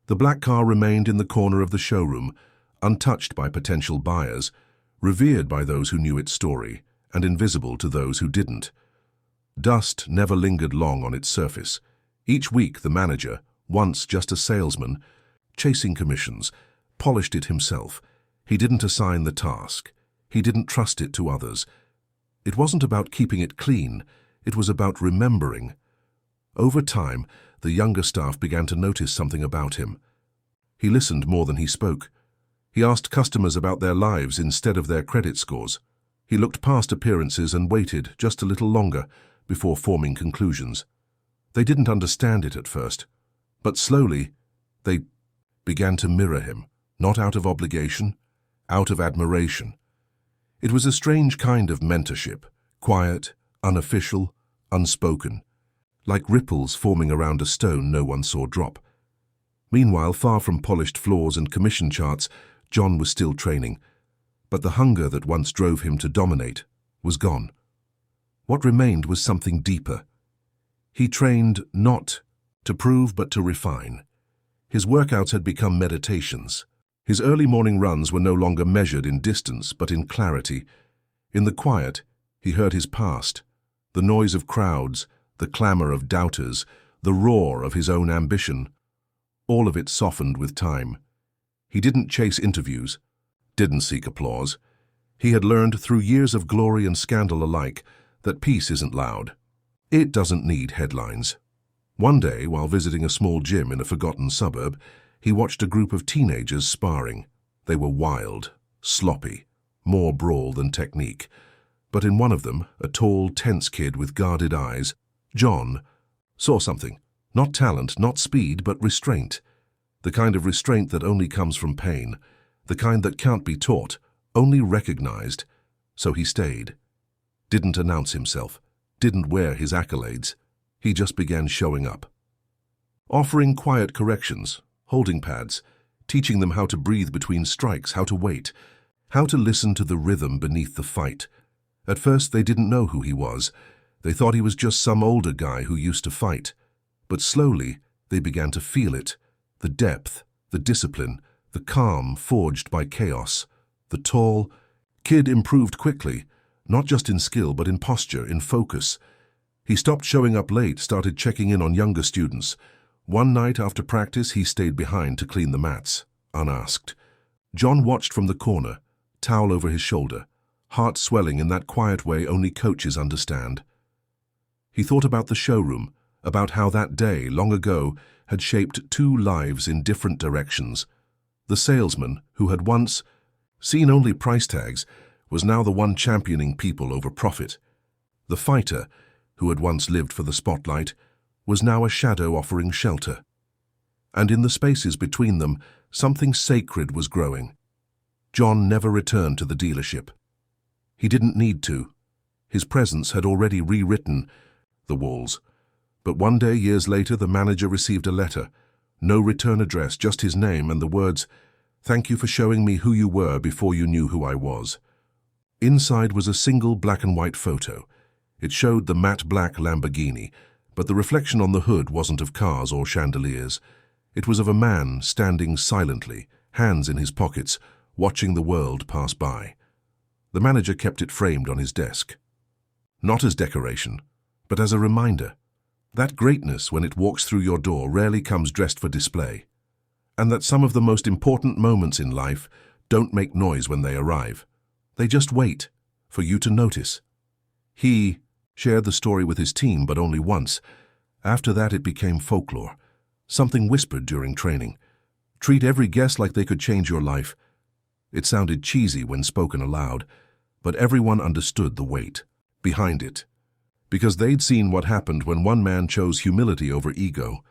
The black car remained in the corner of the showroom, untouched by potential buyers, revered by those who knew its story, and invisible to those who didn't. Dust never lingered long on its surface. Each week the manager, once just a salesman, chasing commissions, polished it himself. He didn't assign the task. He didn't trust it to others. It wasn't about keeping it clean. It was about remembering. Over time, the younger staff began to notice something about him. He listened more than he spoke. He asked customers about their lives instead of their credit scores. He looked past appearances and waited just a little longer before forming conclusions. They didn't understand it at first, but slowly they began to mirror him, not out of obligation, out of admiration. It was a strange kind of mentorship, quiet, unofficial, unspoken, like ripples forming around a stone no one saw drop. Meanwhile, far from polished floors and commission charts, Jon was still training, but the hunger that once drove him to dominate was gone. What remained was something deeper. He trained not to prove but to refine. His workouts had become meditations. His early morning runs were no longer measured in distance but in clarity. In the quiet, he heard his past, the noise of crowds, the clamor of doubters, the roar of his own ambition. All of it softened with time. He didn't chase interviews, didn't seek applause. He had learned through years of glory and scandal alike that peace isn't loud. It doesn't need headlines. One day, while visiting a small gym in a forgotten suburb, he watched a group of teenagers sparring. They were wild, sloppy, more brawl than technique. But in one of them, a tall, tense kid with guarded eyes, Jon saw something. Not talent, not speed, but restraint. The kind of restraint that only comes from pain. The kind that can't be taught, only recognized. So he stayed. Didn't announce himself. Didn't wear his accolades. He just began showing up. Offering quiet corrections, holding pads, teaching them how to breathe between strikes, how to wait, how to listen to the rhythm beneath the fight. At first they didn't know who he was. They thought he was just some older guy who used to fight. But slowly they began to feel it. The depth, the discipline, the calm forged by chaos. The tall kid improved quickly, not just in skill but in posture, in focus. He stopped showing up late, started checking in on younger students. One night after practice, he stayed behind to clean the mats, unasked. Jon watched from the corner, towel over his shoulder, heart swelling in that quiet way only coaches understand. He thought about the showroom, about how that day, long ago, had shaped two lives in different directions. The salesman, who had once seen only price tags, was now the one championing people over profit. The fighter, who had once lived for the spotlight, was now a shadow offering shelter. And in the spaces between them, something sacred was growing. Jon never returned to the dealership. He didn't need to. His presence had already rewritten the walls. But one day, years later, the manager received a letter. No return address, just his name and the words, "Thank you for showing me who you were before you knew who I was." Inside was a single black and white photo. It showed the matte black Lamborghini, but the reflection on the hood wasn't of cars or chandeliers. It was of a man standing silently, hands in his pockets, watching the world pass by. The manager kept it framed on his desk. Not as decoration, but as a reminder. That greatness, when it walks through your door, rarely comes dressed for display. And that some of the most important moments in life don't make noise when they arrive. They just wait for you to notice. He shared the story with his team, but only once. After that, it became folklore, something whispered during training. Treat every guest like they could change your life. It sounded cheesy when spoken aloud, but everyone understood the weight behind it, because they'd seen what happened when one man chose humility over ego,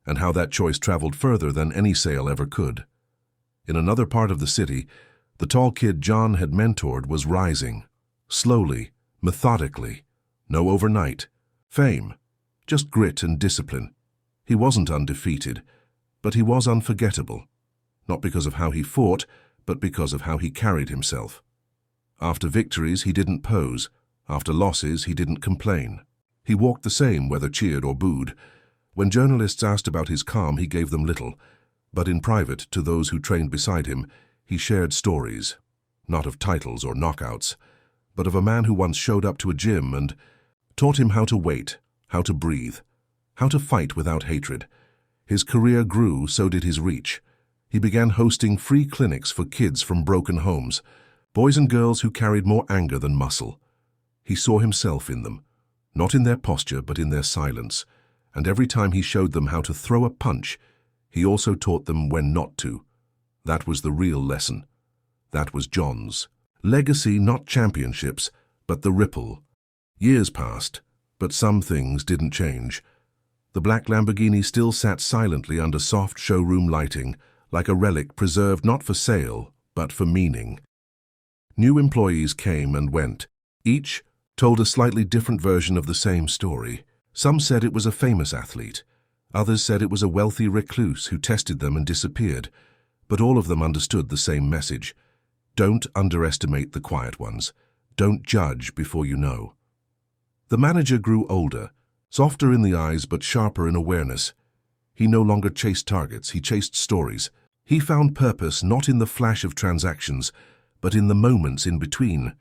and how that choice traveled further than any sale ever could. In another part of the city, the tall kid Jon had mentored was rising, slowly, methodically. No overnight fame, just grit and discipline. He wasn't undefeated, but he was unforgettable, not because of how he fought, but because of how he carried himself. After victories, he didn't pose. After losses, he didn't complain. He walked the same, whether cheered or booed. When journalists asked about his calm, he gave them little. But in private, to those who trained beside him, he shared stories, not of titles or knockouts, but of a man who once showed up to a gym and taught him how to wait, how to breathe, how to fight without hatred. His career grew, so did his reach. He began hosting free clinics for kids from broken homes, boys and girls who carried more anger than muscle. He saw himself in them, not in their posture but in their silence, and every time he showed them how to throw a punch, he also taught them when not to. That was the real lesson. That was Jon's. Legacy, not championships, but the ripple. Years passed, but some things didn't change. The black Lamborghini still sat silently under soft showroom lighting, like a relic preserved not for sale, but for meaning. New employees came and went. Each told a slightly different version of the same story. Some said it was a famous athlete. Others said it was a wealthy recluse who tested them and disappeared. But all of them understood the same message. Don't underestimate the quiet ones. Don't judge before you know. The manager grew older, softer in the eyes but sharper in awareness. He no longer chased targets, he chased stories. He found purpose not in the flash of transactions, but in the moments in between,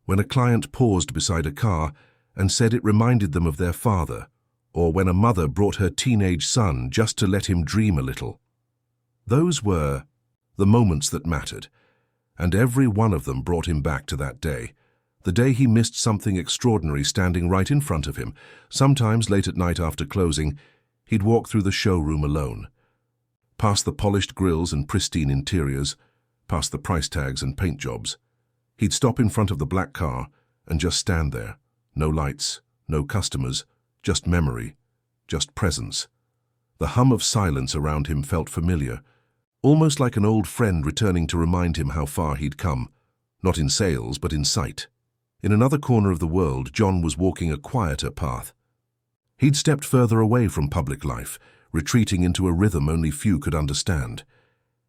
when a client paused beside a car and said it reminded them of their father, or when a mother brought her teenage son just to let him dream a little. Those were the moments that mattered, and every one of them brought him back to that day. The day he missed something extraordinary standing right in front of him. Sometimes late at night after closing, he'd walk through the showroom alone, past the polished grills and pristine interiors, past the price tags and paint jobs. He'd stop in front of the black car and just stand there. No lights, no customers, just memory, just presence. The hum of silence around him felt familiar, almost like an old friend returning to remind him how far he'd come, not in sales but in sight. In another corner of the world, Jon was walking a quieter path. He'd stepped further away from public life, retreating into a rhythm only few could understand.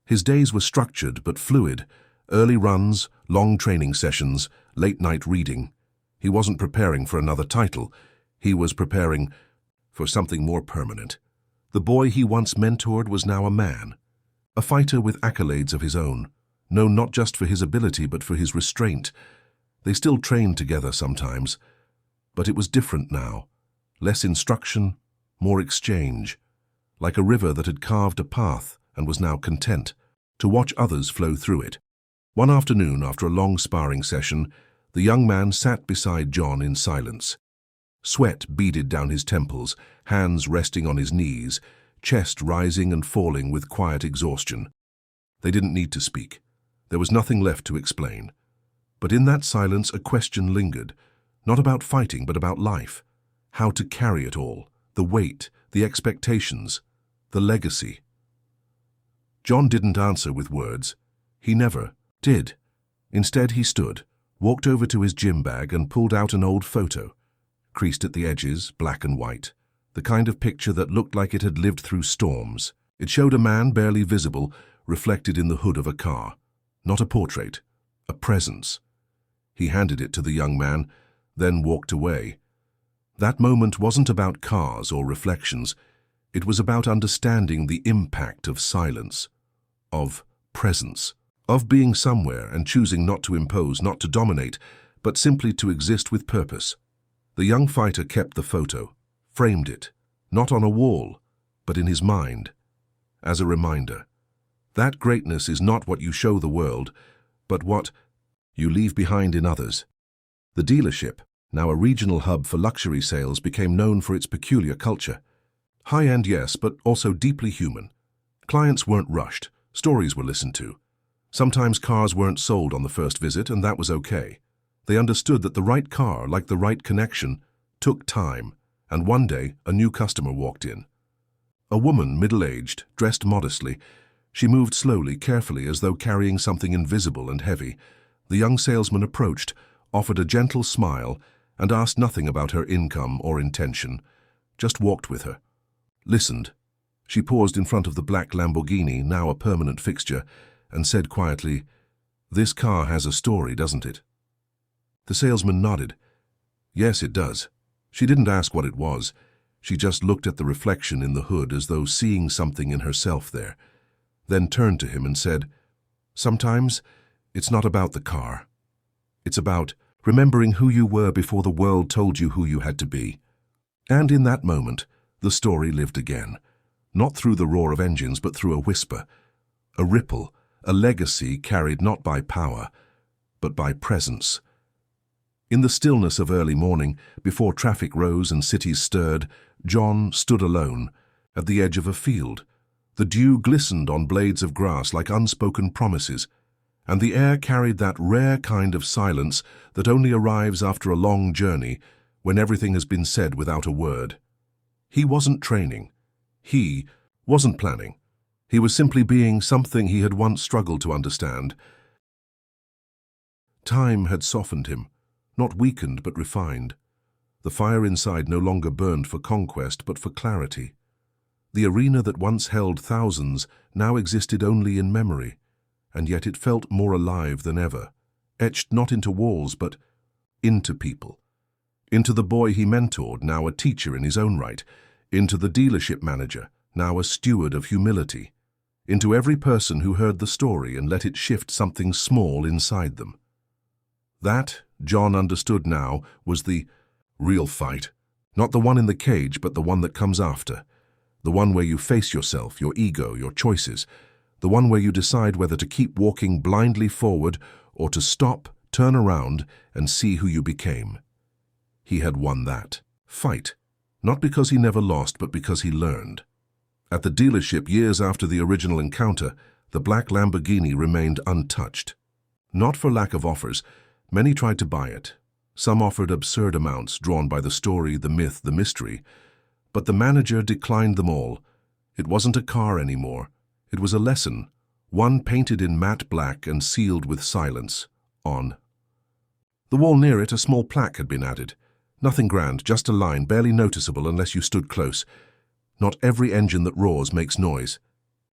His days were structured but fluid, early runs, long training sessions, late-night reading. He wasn't preparing for another title. He was preparing for something more permanent. The boy he once mentored was now a man, a fighter with accolades of his own, known not just for his ability but for his restraint. They still trained together sometimes, but it was different now. Less instruction, more exchange, like a river that had carved a path and was now content to watch others flow through it. One afternoon, after a long sparring session, the young man sat beside Jon in silence. Sweat beaded down his temples, hands resting on his knees, chest rising and falling with quiet exhaustion. They didn't need to speak. There was nothing left to explain. But in that silence a question lingered, not about fighting but about life. How to carry it all, the weight, the expectations, the legacy. Jon didn't answer with words. He never did. Instead he stood, walked over to his gym bag and pulled out an old photo, creased at the edges, black and white, the kind of picture that looked like it had lived through storms. It showed a man barely visible, reflected in the hood of a car. Not a portrait, a presence. He handed it to the young man, then walked away. That moment wasn't about cars or reflections. It was about understanding the impact of silence, of presence, of being somewhere and choosing not to impose, not to dominate, but simply to exist with purpose. The young fighter kept the photo, framed it, not on a wall, but in his mind, as a reminder. That greatness is not what you show the world, but what you leave behind in others. The dealership, now a regional hub for luxury sales, became known for its peculiar culture. High-end, yes, but also deeply human. Clients weren't rushed, stories were listened to. Sometimes cars weren't sold on the first visit, and that was okay. They understood that the right car, like the right connection, took time, and one day a new customer walked in. A woman, middle-aged, dressed modestly. She moved slowly, carefully, as though carrying something invisible and heavy. The young salesman approached, offered a gentle smile, and asked nothing about her income or intention, just walked with her. Listened. She paused in front of the black Lamborghini, now a permanent fixture, and said quietly, "This car has a story, doesn't it?" The salesman nodded. "Yes, it does." She didn't ask what it was. She just looked at the reflection in the hood as though seeing something in herself there. then turned to him and said, "Sometimes it's not about the car. It's about remembering who you were before the world told you who you had to be." And in that moment, the story lived again, not through the roar of engines but through a whisper, a ripple, a legacy carried not by power, but by presence. In the stillness of early morning, before traffic rose and cities stirred, Jon stood alone, at the edge of a field. The dew glistened on blades of grass like unspoken promises, and the air carried that rare kind of silence that only arrives after a long journey, when everything has been said without a word. He wasn't training. He wasn't planning. He was simply being something he had once struggled to understand. Time had softened him, not weakened but refined. The fire inside no longer burned for conquest but for clarity. The arena that once held thousands now existed only in memory, and yet it felt more alive than ever, etched not into walls but into people. Into the boy he mentored, now a teacher in his own right, into the dealership manager, now a steward of humility, into every person who heard the story and let it shift something small inside them. That, Jon understood now, was the real fight, not the one in the cage but the one that comes after, the one where you face yourself, your ego, your choices, the one where you decide whether to keep walking blindly forward or to stop, turn around, and see who you became. He had won that fight, not because he never lost, but because he learned. At the dealership years after the original encounter, the black Lamborghini remained untouched. Not for lack of offers. Many tried to buy it. Some offered absurd amounts, drawn by the story, the myth, the mystery. But the manager declined them all. It wasn't a car anymore. It was a lesson, one painted in matte black and sealed with silence. On the wall near it, a small plaque had been added. Nothing grand, just a line, barely noticeable unless you stood close. Not every engine that roars makes noise.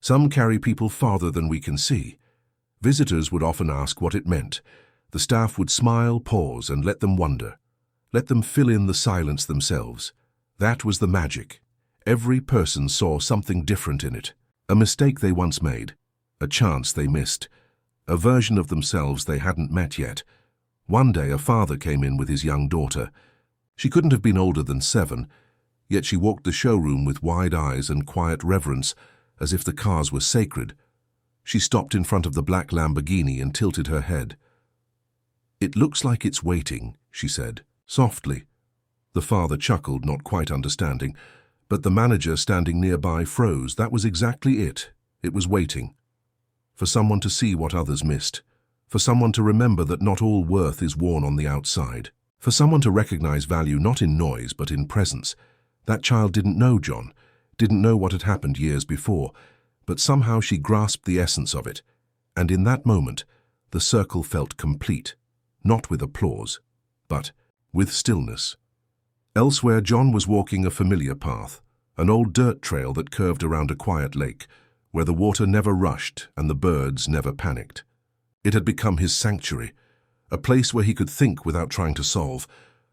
Some carry people farther than we can see. Visitors would often ask what it meant. The staff would smile, pause, and let them wonder. Let them fill in the silence themselves. That was the magic. Every person saw something different in it. A mistake they once made. A chance they missed. A version of themselves they hadn't met yet. One day a father came in with his young daughter. She couldn't have been older than 7, yet she walked the showroom with wide eyes and quiet reverence, as if the cars were sacred. She stopped in front of the black Lamborghini and tilted her head. "It looks like it's waiting," she said, softly. The father chuckled, not quite understanding, but the manager standing nearby froze. That was exactly it. It was waiting. For someone to see what others missed. For someone to remember that not all worth is worn on the outside. For someone to recognize value not in noise but in presence. That child didn't know Jon, didn't know what had happened years before, but somehow she grasped the essence of it, and in that moment, the circle felt complete, not with applause, but with stillness. Elsewhere, Jon was walking a familiar path, an old dirt trail that curved around a quiet lake, where the water never rushed and the birds never panicked. It had become his sanctuary, a place where he could think without trying to solve,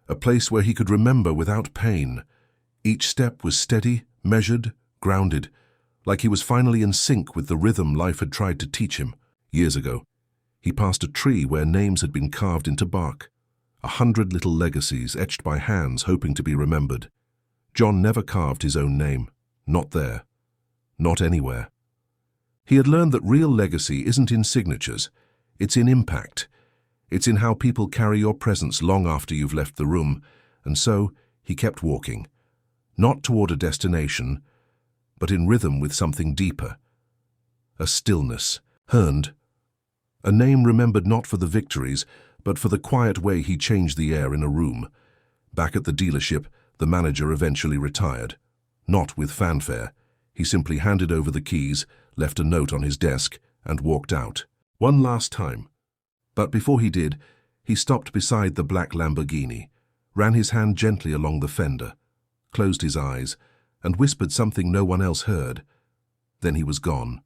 a place where he could remember without pain. Each step was steady, measured, grounded, like he was finally in sync with the rhythm life had tried to teach him. Years ago, he passed a tree where names had been carved into bark, 100 little legacies etched by hands hoping to be remembered. Jon never carved his own name, not there, not anywhere. He had learned that real legacy isn't in signatures, it's in impact. It's in how people carry your presence long after you've left the room, and so he kept walking, not toward a destination, but in rhythm with something deeper. A stillness, earned. A name remembered not for the victories, but for the quiet way he changed the air in a room. Back at the dealership, the manager eventually retired. Not with fanfare. He simply handed over the keys, left a note on his desk, and walked out. One last time. But before he did, he stopped beside the black Lamborghini, ran his hand gently along the fender, closed his eyes, and whispered something no one else heard. Then he was gone.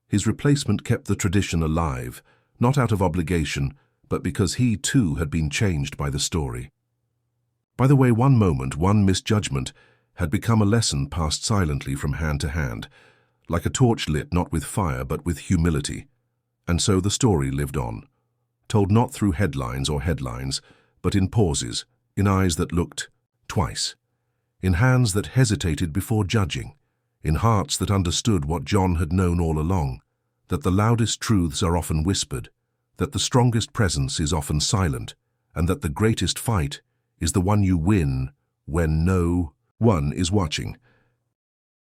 His replacement kept the tradition alive, not out of obligation, but because he too had been changed by the story. By the way, one moment, one misjudgment, had become a lesson passed silently from hand to hand, like a torch lit not with fire but with humility. And so the story lived on, told not through headlines or headlines, but in pauses, in eyes that looked twice, in hands that hesitated before judging, in hearts that understood what Jon had known all along, that the loudest truths are often whispered, that the strongest presence is often silent, and that the greatest fight is the one you win when no one is watching.